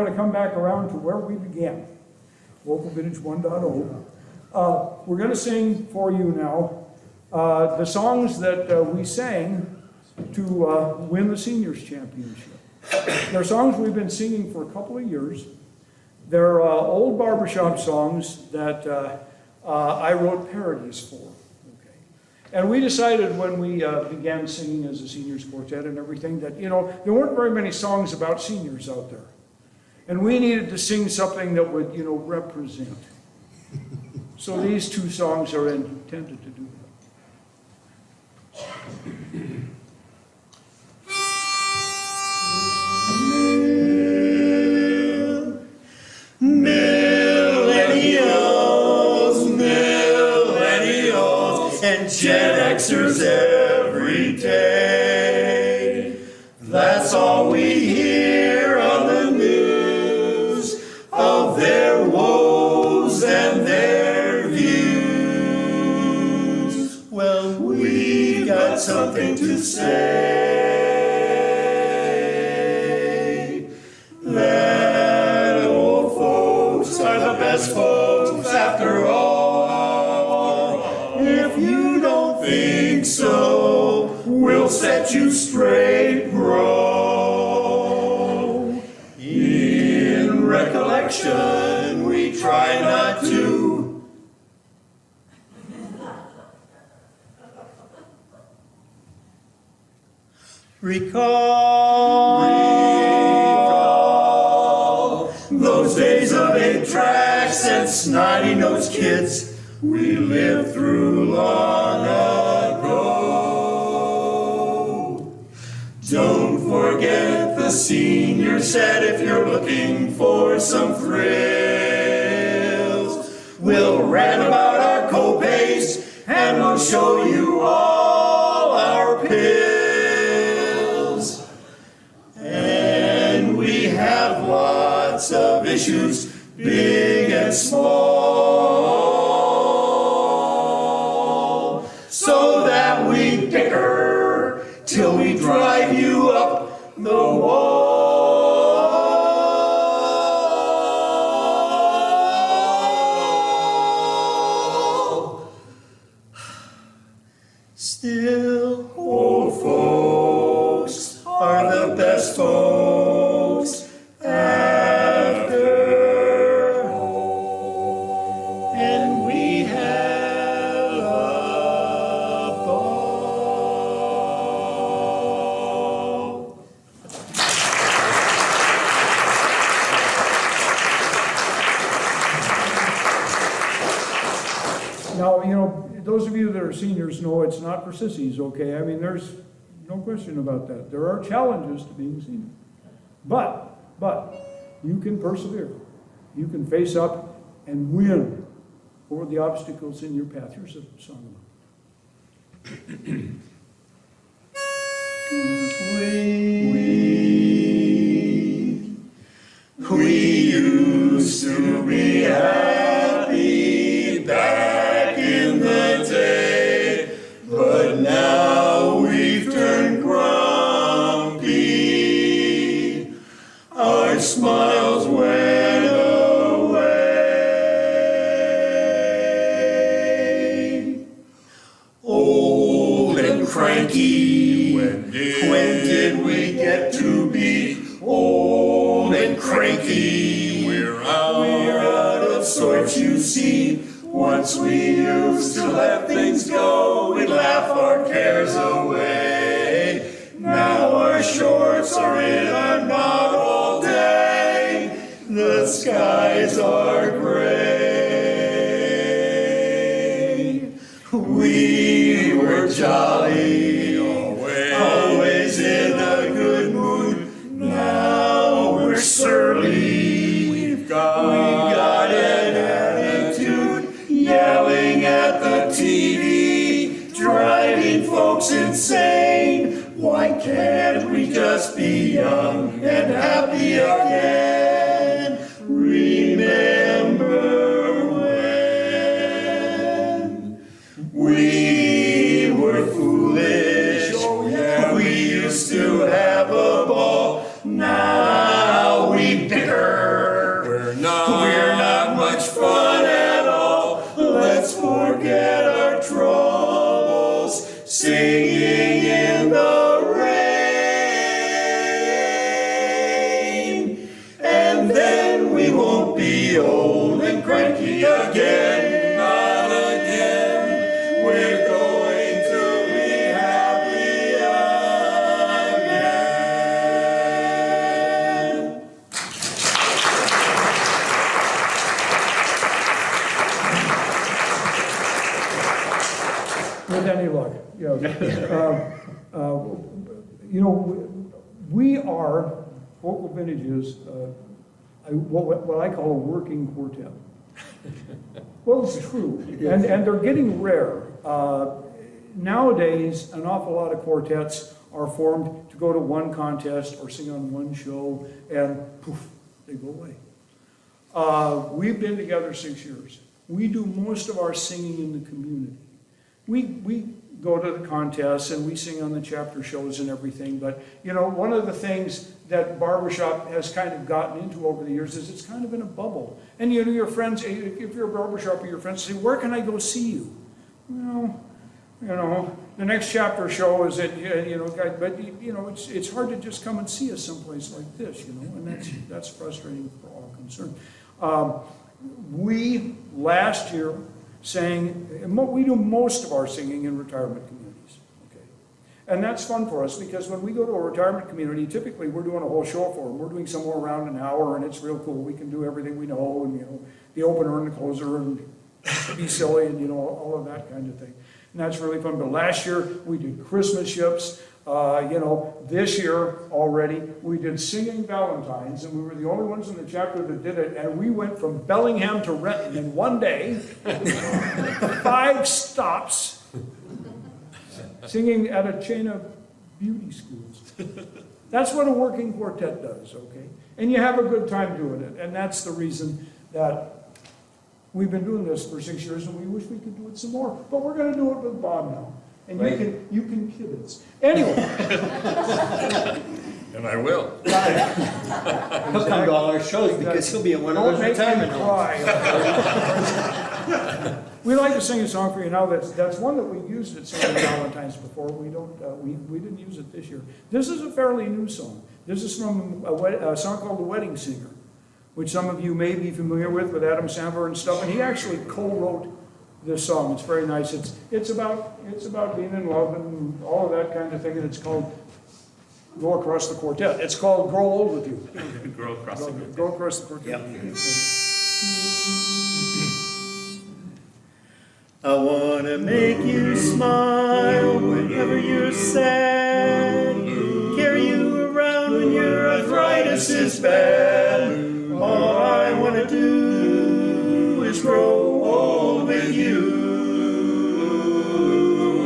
going to come back around to where we began, Local Vintage 1.0. We're going to sing for you now the songs that we sang to win the Seniors Championship. They're songs we've been singing for a couple of years. They're old barbershop songs that I wrote parodies for. Okay. And we decided when we began singing as a seniors quartet and everything that, you know, there weren't very many songs about seniors out there. And we needed to sing something that would, you know, represent. So these two songs are intended to do that. Millennials, and Gen Xers every day. That's all we hear on the news of their woes and their views. Well, we've got something to say. That old folks are the best folks after all. If you don't think so, we'll set you straight, bro. In recollection, we try not to recall those days of 8 tracks and snotty-nosed kids we lived through long ago. Don't forget the senior set if you're looking for some thrills. We'll rant about our co-pays and we'll show you all our pills. And we have lots of issues, big and small, so that we bicker till we drive you up the wall. Still, old folks are the best folks after all. And we have a ball. Now, you know, those of you that are seniors know it's not for sissies, okay? I mean, there's no question about that. There are challenges to being senior. But you can persevere. You can face up and win over the obstacles in your path. Here's a song about it. We used to be happy back in the day, but now we've turned grumpy. Our smiles went away. Old and cranky, when did we get to be old and cranky? We're out of sorts, you see. Once we used to let things go, we'd laugh our cares away. Now our shorts are in our knot all day. The skies are gray. We were jolly, always in a good mood. Now we're surly. We've got an attitude, yelling at the TV, driving folks insane. Why can't we just be young and happy again? Remember when we were foolish? We used to have a ball. Now we bicker and then we won't be old and cranky again. Not again. We're going to be happy again. With any luck, we are, Vocal Vintages, what I call a working quartet. Well, it's true, and they're getting rare. Nowadays, an awful lot of quartets are formed to go to one contest or sing on one show, and poof, they go away. We've been together 6 years. We do most of our singing in the community. We go to the contests and we sing on the chapter shows and everything, but one of the things that barbershop has kind of gotten into over the years is it's kind of in a bubble. And your friends, if you're a barbershop, your friends say, "Where can I go see you?" Well, the next chapter show is at, but it's hard to just come and see us someplace like this, and that's frustrating for all concerned. We last year sang, we do most of our singing in retirement communities, okay? And that's fun for us because when we go to a retirement community, typically we're doing a whole show for them. We're doing somewhere around an hour and it's real cool. We can do everything we know and, the opener and the closer and be silly and, all of that kind of thing. And that's really fun. But last year we did Christmas ships. This year already, we did Singing Valentines, and we were the only ones in the chapter that did it, and we went from Bellingham to Renton in one day, 5 stops, singing at a chain of beauty schools. That's what a working quartet does, okay? And you have a good time doing it, and that's the reason that we've been doing this for 6 years, and we wish we could do it some more, but we're going to do it with Bob now. And right. you can kibitz. Anyway. And I will. He'll come to all our shows because he'll be at one of those retirement homes. We'd like to sing a song for you now. That's one that we used at St. Valentine's before. We didn't use it this year. This is a fairly new song. This is from a song called "The Wedding Singer," which some of you may be familiar with Adam Sandler and stuff. And he actually co-wrote this song. It's very nice. It's about being in love and all of that kind of thing, and it's called "Go Across the Quartet." It's called "Grow Old with You." Grow across the quartet. Go across the quartet. Yep. I want to make you smile whenever you're sad, carry you around when your arthritis is bad. All I want to do is grow old with you.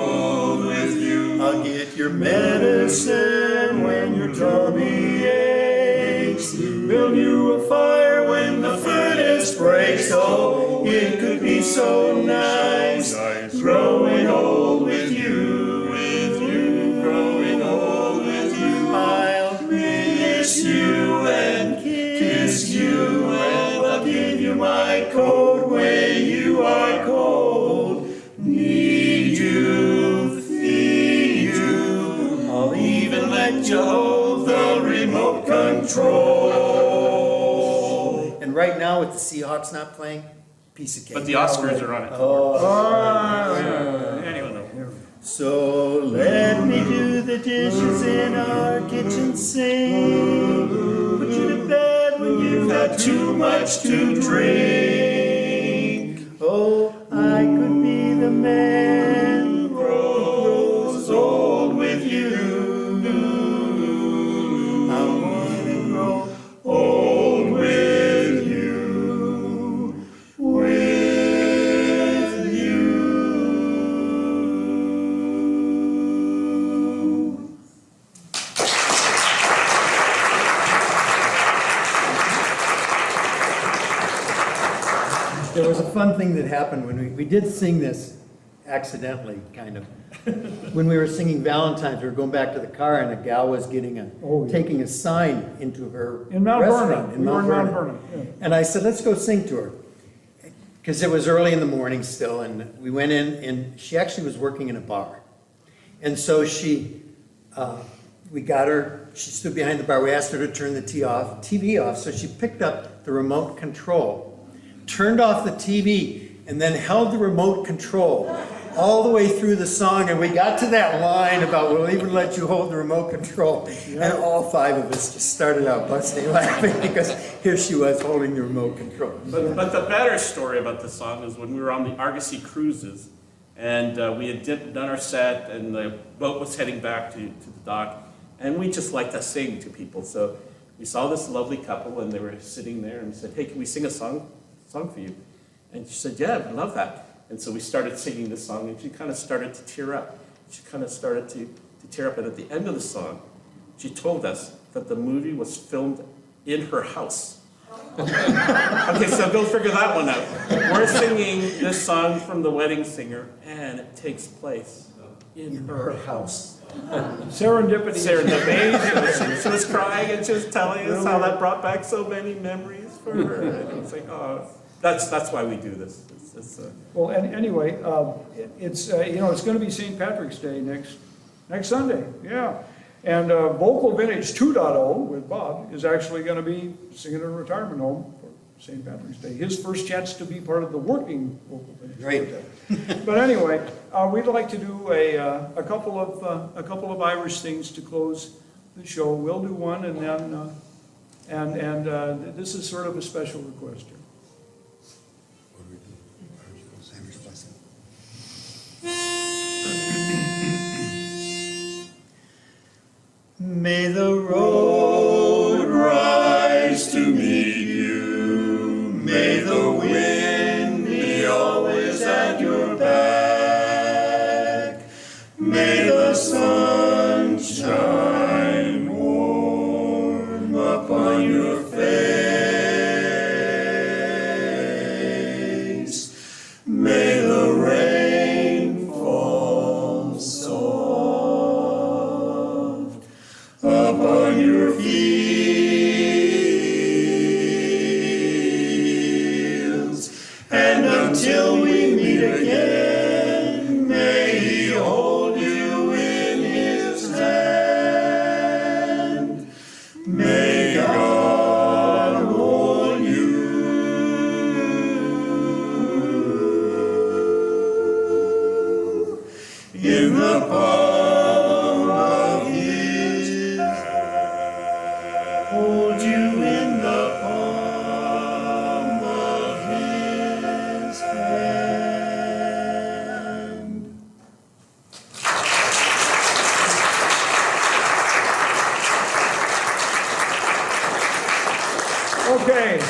Old with you. I'll get your medicine when your tummy aches, build you a fire when the furnace breaks. Oh, it could be so nice, growing old with you, growing old with you. I'll miss you and kiss you, and I'll give you my coat when you are cold. Need you, feed you, I'll even let you hold the remote control. And right now with the Seahawks not playing, piece of cake. But the Oscars are on it. Anyway. So let me do the dishes in our kitchen sink, put you to bed when you've had too much to drink. Oh, I could be the man who grows old with you. I want to grow old with you. There was a fun thing that happened when we did sing this accidentally, kind of. When we were singing Valentine's, we were going back to the car, and a gal was getting taking a sign into her In Mount restaurant Vernon. We were in Mount Vernon. Yeah. And I said, let's go sing to her. Because it was early in the morning still, and we went in, and she actually was working in a bar. And so we got her she stood behind the bar. We asked her to turn the TV off. So she picked up the remote control, turned off the TV, and then held the remote control all the way through the song. And we got to that line about, we'll even let you hold the remote control. And all 5 of us just started out busting laughing because here she was holding the remote control. But the better story about the song is when we were on the Argosy cruises, and we had done our set, and the boat was heading back to the dock, and we just liked to sing to people. So we saw this lovely couple, and they were sitting there, and we said, "Hey, can we sing a song for you?" And she said, "Yeah, I'd love that." And so we started singing this song, and she kind of started to tear up. She kind of started to tear up, and at the end of the song, she told us that the movie was filmed in her house. Okay, so go figure that one out. We're singing this song from The Wedding Singer, and it takes place in her house. Serendipity. Serendipity. She was crying, and she was telling us how that brought back so many memories for her. And it's like, oh, that's why we do this. Well, anyway, it's it's going to be St. Patrick's Day next Sunday. Yeah. And Vocal Vintage 2.0 with Bob is actually going to be singing in a retirement home for St. Patrick's Day. His first chance to be part of the working Vocal Vintage. Great. But anyway, we'd like to do a couple of Irish things to close the show. We'll do one, and then this is sort of a special request here. May the road rise to meet you. May the wind be always at your back. May the sun shine warm upon your face. May the rain fall soft upon your fields, and until we meet again, may He hold you in His hand. May God hold you in the palm of His hand. Hold you in the palm of His hand. Okay.